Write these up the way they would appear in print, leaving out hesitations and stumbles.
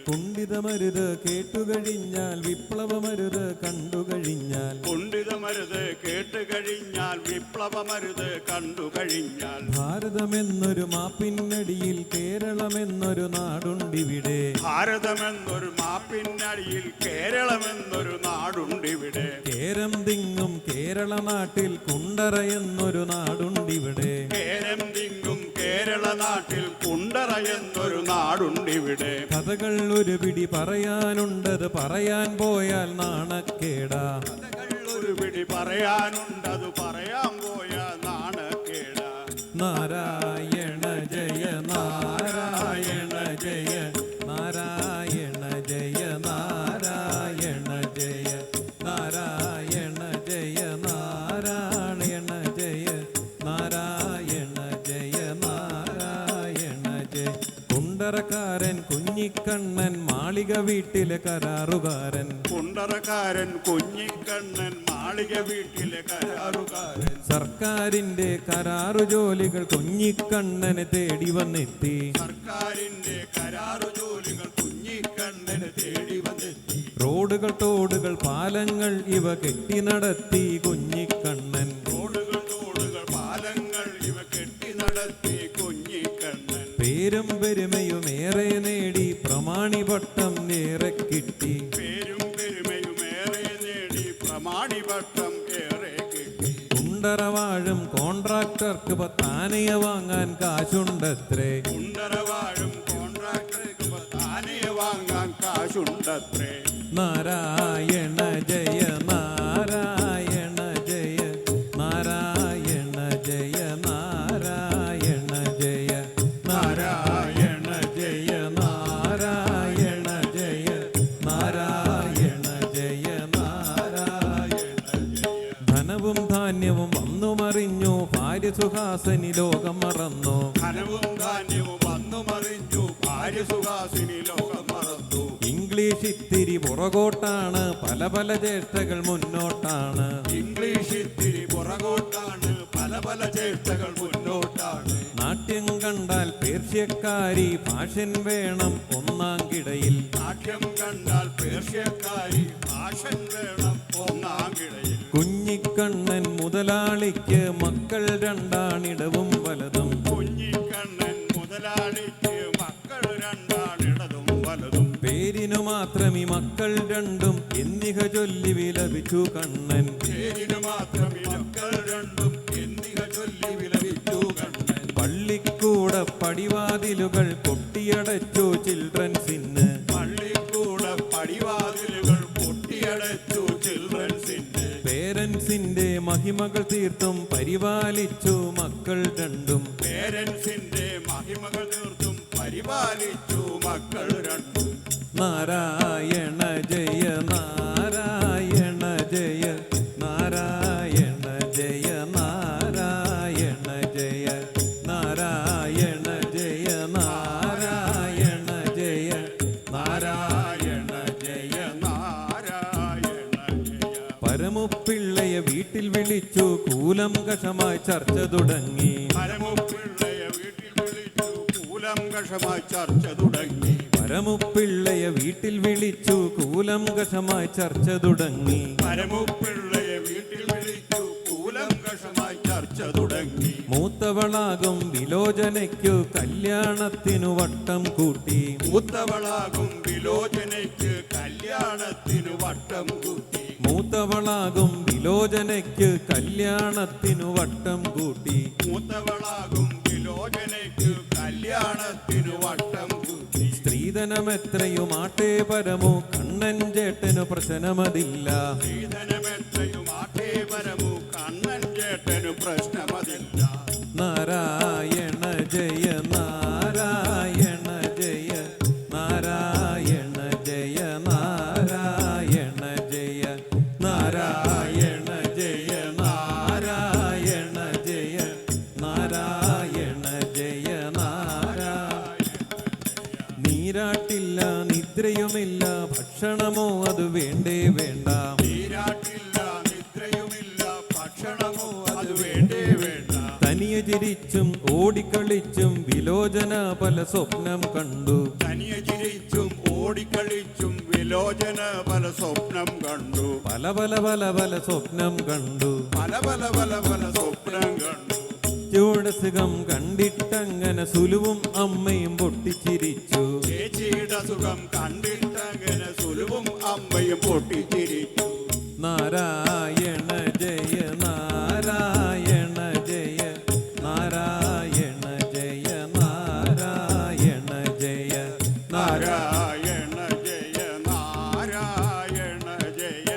കുണ്ഠിതമരുത് കേട്ടുകഴിഞ്ഞാൽ വിപ്ലവമരുത് കണ്ടുകഴിഞ്ഞാൽ കുണ്ഠിതമരുത് കേട്ടുകഴിഞ്ഞാൽ വിപ്ലവമരുത് കണ്ടുകഴിഞ്ഞാൽ ഭാരതമെന്നൊരു മാപ്പിന്നടിയിൽ കേരളമെന്നൊരു നാടുണ്ടിവിടെ ഭാരതമെന്നൊരു മാപ്പിന്നടിയിൽ കേരളമെന്നൊരു നാടുണ്ടിവിടെ കേരം തിങ്ങും കേരള നാട്ടിൽ കുണ്ടറ എന്നൊരു നാടുണ്ടിവിടെ കേരം തിങ്ങും കേരള നാട്ടിൽ കുണ്ടറ എന്നൊരു നാടുണ്ടിവിടെ കഥകൾ ഒരു പിടി പറയാനുണ്ടത് പറയാൻ പോയാൽ നാണക്കേടാ കഥകൾ ഒരു പിടി പറയാനുണ്ടത് പറയാൻ പോയാൽ നാണക്കേടാ നാരായണ ജയ നാരായണ ജയ നാരായണ ജയ നാരായണ ജയ നാരായണ ജയ നാരായണ ജയ നാരായണ ജയ നാരായണ ജയ കുണ്ടറക്കാരൻ കുഞ്ഞിക്കണ്ണൻ മാളിക വീട്ടിലെ കരാറുകാരൻ കുണ്ടറക്കാരൻ കുഞ്ഞിക്കണ്ണൻ മാളിക വീട്ടിലെ കരാറുകാരൻ സർക്കാരിന്റെ കരാറു ജോലികൾ കുഞ്ഞിക്കണ്ണനെ തേടി വന്നെത്തി സർക്കാരിന്റെ കരാറു ജോലികൾ കുഞ്ഞിക്കണ്ണന് തേടി വന്നെത്തി റോഡുകൾ തോടുകൾ പാലങ്ങൾ ഇവ കെട്ടി നടത്തി കുഞ്ഞിക്കണ്ണൻ റോഡുകൾ തോടുകൾ പാലങ്ങൾ ഇവ കെട്ടി നടത്തി കുഞ്ഞിക്കണ്ണൻ പേരും പെരുമയും ഏറെ നേടി പ്രമാണിപട്ടം ഏറെ കിട്ടി പേരും പെരുമയും ഏറെ നേടി പ്രമാണിപട്ടം ഏറെ കിട്ടി കുണ്ടറ വാഴും കോൺട്രാക്ടർക്ക് പത്താനയ വാങ്ങാൻ കാശുണ്ടത്രേ കുണ്ടറ വാഴും കോൺട്രാക്ടർക്ക് താനിയ വാങ്ങാൻ കാശുണ്ടത്രേ നാരായണ ജയ നാരായണ ജയ നാരായണ ജയ നാരായണ ജയ നാരായണ ജയ നാരായണ ജയ നാരായണ ജയ നാരായണ ധനവും ധാന്യവും വന്നു മറിഞ്ഞു ഭാര്യ സുഹാസനി ലോകം മറന്നു ധനവും ധാന്യവും വന്നു മറിഞ്ഞു ഭാര്യ സുഹാസിനി ലോകം മറന്നു ഇംഗ്ലീഷ് ഇത്തിരി പുറകോട്ടാണ് പല പല ചേഷ്ടകൾ മുന്നോട്ടാണ് ഇംഗ്ലീഷ് ഇത്തിരി പുറകോട്ടാണ് പല പല ചേഷ്ടകൾ മുന്നോട്ടാണ് നാട്യം കണ്ടാൽ പേർഷ്യക്കാരി ഭാഷൻ വേണം ഒന്നാം കിടയിൽ നാട്യം കണ്ടാൽ പേർഷ്യക്കാരി ഭാഷൻ വേണം ഒന്നാം കിടയിൽ കുഞ്ഞിക്കണ്ണൻ മുതലാളിക്ക് മക്കൾ രണ്ടാണിടവും വലതും കുഞ്ഞിക്കണ്ണൻ മുതലാളിക്ക് മക്കൾ രണ്ടാണിടതും വലതും പേരിനു മാത്രം ഈ മക്കൾ രണ്ടും എന്നിഹ ചൊല്ലി വിലപിച്ചു കണ്ണൻ പേരിന് മാത്രം ഈ മക്കൾ രണ്ടും എന്നിക ചൊല്ലി വിലപിച്ചു കണ്ണൻ പള്ളിക്കൂട പടിവാതിലുകൾ കൊട്ടിയടച്ചു ചിൽഡ്രൻസിന് പള്ളിക്കൂട പടിവാതിലുകൾ പൊട്ടിയടച്ചു ചിൽഡ്രൻസിന്റെ പേരൻസിന്റെ മഹിമകൾ തീർത്തും പരിപാലിച്ചു മക്കൾ രണ്ടും പേരൻസിന്റെ മഹിമകൾ തീർത്തും പരിപാലിച്ചു മക്കൾ രണ്ടും നാരായണ ജയ നാരായണ ജയ നാരായണ ജയ നാരായണ ജയ നാരായണ ജയ നാരായണ ജയ നാരായണ ജയ നാരായണ ജയ പരമുപ്പിള്ളയെ വീട്ടിൽ വിളിച്ചു കൂലംകഷമായി ചർച്ച തുടങ്ങി പരമുപ്പിള്ളയെ വീട്ടിൽ വിളിച്ചു കൂലംകഷമായി ചർച്ച തുടങ്ങി പരമുപ്പിള്ളയെ വീട്ടിൽ വിളിച്ചു കൂലംകഷമായി ചർച്ച തുടങ്ങി പരമുപ്പിള്ളയെ വീട്ടിൽ വിളിച്ചു കൂലംകഷമായി ചർച്ച തുടങ്ങി മൂത്തവളാകും വിലോചനയ്ക്കു കല്യാണത്തിനു വട്ടം കൂട്ടി മൂത്തവളാകും വിലോചനയ്ക്ക് കല്യാണത്തിനു വട്ടം കൂട്ടി മൂത്തവളാകും വിലോചനയ്ക്ക് കല്യാണത്തിനു വട്ടം കൂട്ടി മൂത്തവളാകും വിലോചനയ്ക്ക് കല്യാണത്തിനു വട്ടം കൂട്ടി സ്ത്രീധനമെത്രയുമാട്ടേ പരമു കണ്ണൻ ചേട്ടനു പ്രശ്നമതില്ല സ്ത്രീധനമെത്രയും ആട്ടേ പരമു കണ്ണൻ ചേട്ടനു പ്രശ്നമതില്ല നാരായണ ജയ നാരായണ ജയ നാരായണ ജയ നാരായണ ജയ നാരായണ ജയ നാരായണ ജയ നാരായണ ജയ നാരായണ നീരാട്ടില്ല നിദ്രയുമില്ല ഭക്ഷണമോ അത് വേണ്ടേ വേണ്ട നീരാട്ടില്ല നിദ്രയുമില്ല ഭക്ഷണമോ അത് വേണ്ടേ വേണ്ട തനിയെ ചിരിച്ചും ഓടിക്കളിച്ചും വിലോചന പല സ്വപ്നം കണ്ടു തനിയെ ചിരിച്ചും ഓടിക്കളിച്ചും വിലോചന പല സ്വപ്നം കണ്ടു. പല പല പല പല സ്വപ്നം കണ്ടു. പല പല പല പല സ്വപ്നം കണ്ടു. ചേച്ചിയുടെ സുഖം കണ്ടിട്ടങ്ങനെ സുലുവും അമ്മയും പൊട്ടിച്ചിരിച്ചു. ചേച്ചിയുടെ സുഖം കണ്ടിട്ടങ്ങനെ സുലുവും അമ്മയും പൊട്ടിച്ചിരിച്ചു. നാരായണ ജയ നാരായണ ജയ നാരായണ ജയ നാരായണ ജയ നാരായണ ജയ നാരായണ ജയ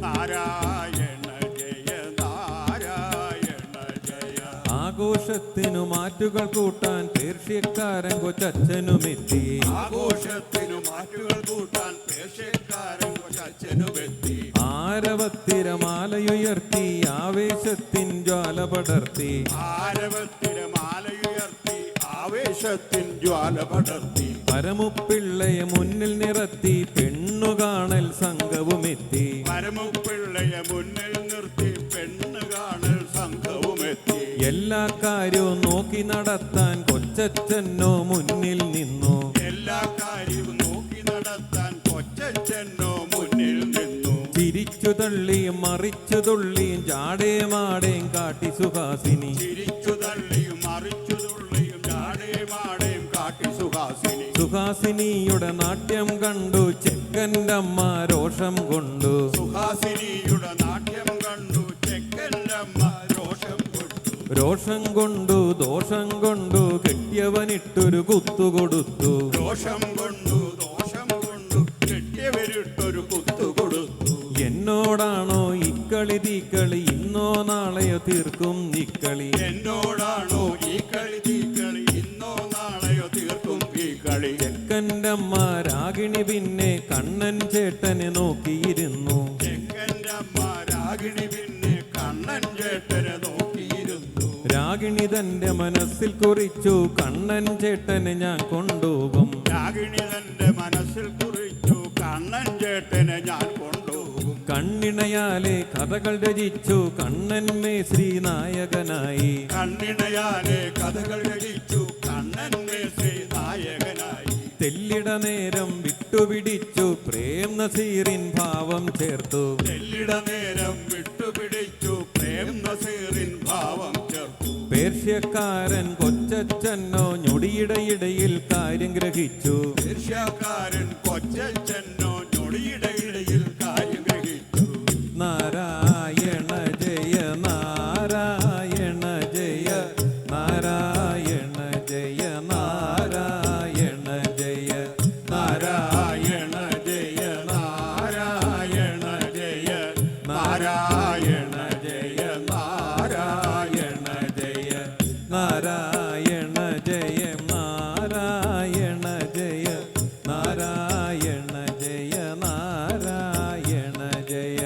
നാരായണ ജയ നാരായണ ജയ. ആഘോഷത്തിനു മാറ്റുകൾ കൂട്ടാൻ പേർഷ്യക്കാരൻ കൊച്ചച്ഛനുമെത്തി. ആഘോഷത്തിനു മാറ്റുകൾ കൂട്ടാൻ പേർഷ്യക്കാരൻ കൊച്ചച്ഛനുമെത്തി. ആരവത്തിരമാലയുയർത്തി ആവേശത്തിൻ ജ്വാല പടർത്തി. ആരവത്തിരമാലയുയർത്തി ആവേശത്തിൻ ജ്വാല പടർത്തി. പരമുപ്പിള്ളയെ മുന്നിൽ നിറത്തി പെണ്ണുകാണൽ സംഘവുമെത്തി. പരമുപ്പിള്ളയെ മുന്നിൽ നിർത്തി പെണ്ണ് കാണൽ സംഘവുമെത്തി. എല്ലാ കാര്യവും നോക്കി നടത്താൻ കൊച്ചച്ഛനോ മുന്നിൽ നിന്നു. എല്ലാ കാര്യവും നോക്കി നടത്താൻ കൊച്ചച്ഛനോ മുന്നിൽ നിന്നു. ചിരിച്ചു തള്ളിയും മറിച്ചു തുള്ളിയും ചാടേ മാടേം കാട്ടി സുഹാസിനി. ചിരിച്ചു തള്ളിയും മറിച്ചു തുള്ളിയും ചാടേമാടേയും കാട്ടി സുഹാസിനി. സുഹാസിനിയുടെ നാട്യം കണ്ടു ചെക്കൻ്റെ അമ്മ രോഷം കൊണ്ടു. സുഹാസിനിയുടെ നാട്യം കണ്ടു ചെക്കൻ്റെ അമ്മ രോഷം കൊണ്ടു. രോഷം കൊണ്ടു ദോഷം കൊണ്ടു കെട്ടിയവനിട്ടൊരു കുത്തുകൊടുത്തു. ദോഷം കൊണ്ടു ദോഷം കൊണ്ടു കെട്ടിയവരിട്ടൊരു കുത്തു കൊടുത്തു. എന്നോടാണോ ഇക്കളി തീക്കളി ഇന്നോ നാളെയോ തീർക്കും ഇക്കളി. എന്നോടാണോ ഈ കളി തീക്കളി ഇന്നോ നാളെയോ തീർക്കും ഈ കളി. ചെക്കൻ്റെ അമ്മ രാഗിണി പിന്നെ കണ്ണൻ ചേട്ടനെ നോക്കിയിരുന്നു. ചെക്കൻ്റെ അമ്മ രാഗിണി പിന്നെ കണ്ണൻ ചേട്ടനെ നോക്കിയിരുന്നു. രാഗിണി തന്റെ മനസ്സിൽ കുറിച്ചു കണ്ണൻ ചേട്ടനെ ഞാൻ കൊണ്ടുപോകും. രാഗിണി തന്റെ മനസ്സിൽ കുറിച്ചു കണ്ണൻ ചേട്ടനെ ഞാൻ കൊണ്ടുപോകും. കണ്ണിണയാലെ കഥകൾ രചിച്ചു കണ്ണൻ മേശ്രീ നായകനായി. കണ്ണിണയാലെ കഥകൾ രചിച്ചു കണ്ണൻ മേശ്രീ നായകനായി. തെല്ലിട നേരം വിട്ടുപിടിച്ചു പ്രേം നസീറിൻ ഭാവം ചേർത്തു. തെല്ലിട നേരം വിട്ടുപിടിച്ചു പ്രേം നസീറിൻ ഭാവം ചേർത്തു. പേർഷ്യക്കാരൻ കൊച്ചച്ഛനോ ഞൊടിയിടയിൽ കാര്യം ഗ്രഹിച്ചു. പേർഷ്യക്കാരൻ കൊച്ചച്ഛനോ ഞൊടിയിടയിൽ കാര്യം ഗ്രഹിച്ചു. നാരായണ ജയ നാരായണ ജയ നാരായണ ജയ നാരായണ ജയ നാരായണ ജയ നാരായണ ജയ നാരായണ ജയ നാരായണ ജയ നാരായണ ജയ നാരായണ ജയ നാരായണ ജയ നാരായണ ജയ.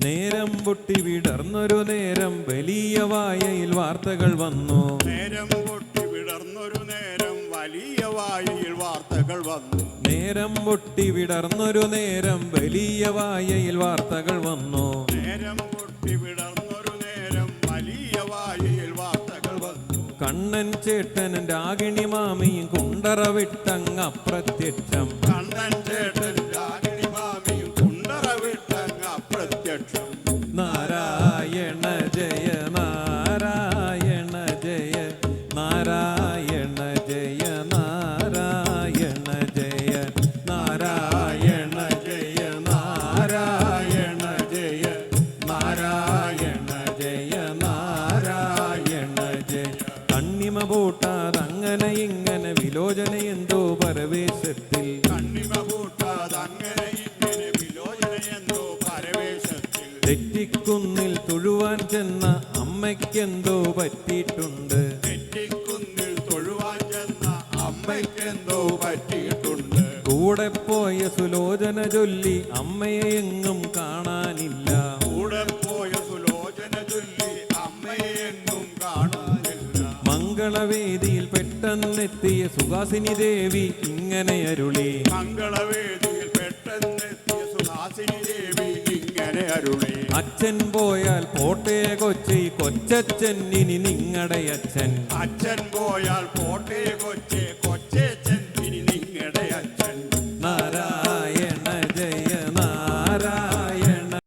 നേരം പൊട്ടി വിടർന്നൊരു നേരം വലിയ വായയിൽ വാർത്തകൾ വന്നു. നേരം പൊട്ടി വിടർന്നൊരു നേരം വലിയ വായയിൽ വാർത്തകൾ വന്നു. നേരം പൊട്ടി വിടർന്നൊരു നേരം വലിയ വായയിൽ വാർത്തകൾ വന്നു. നേരം പൊട്ടി വിടർന്നൊരു നേരം വലിയ വായയിൽ വാർത്തകൾ വന്നു. കണ്ണൻ ചേട്ടനും രാഗിണി മാമിയും കുണ്ടറ വിട്ടങ്ങ് അപ്രത്യക്ഷം. കണ്ണൻ ചേട്ടൻ രാഗിണി മാമിയും കുണ്ടറ വിട്ടങ്ങ് അപ്രത്യക്ഷം. നാരായണ ജയ നാരായണ ജയ നാരായണ ജയ നാരായണ ജയ നാരായണ ജയ നാരായണ ജയ നാരായണ ജയ നാരായണ ജയ. കണ്ണിമ പൂട്ടാതങ്ങനെ ഇങ്ങനെ വിലോചന എന്തോ പരവേശത്തിൽ. കണ്ണിമ കൂട്ടാതങ്ങനെ ഇങ്ങനെ വിലോചനയെന്തോ പരവേശത്തിൽ. തെറ്റിക്കുന്നിൽ തൊഴുവാൻ ചെന്ന അമ്മയ്ക്കെന്തോ പറ്റിയിട്ടുണ്ട്. തെറ്റിക്കുന്നിൽ തൊഴുവാൻ ചെന്ന അമ്മയ്ക്കെന്തോ പറ്റിയിട്ടുണ്ട്. കൂടെ പോയ സുലോചന ചൊല്ലി അമ്മയെ എങ്ങും കാണാനില്ല. കൂടെ പോയ സുലോചന ചൊല്ലി അമ്മയെ എങ്ങും കാണുന്നില്ല. മംഗളവേദിയിൽ പെട്ടെന്നെത്തിയ സുഹാസിനി ദേവി ഇങ്ങനെ അരുളി. മംഗളവേദിയിൽ പെട്ടെന്നെത്തിയ സുഹാസിനി ദേവി ഇങ്ങനെ അരുളി. അച്ഛൻ പോയാൽ പോട്ടെ കൊച്ചി കൊച്ചച്ഛൻ ഇനി നിങ്ങളുടെ അച്ഛൻ. അച്ഛൻ പോയാൽ പോട്ടെ കൊച്ചെ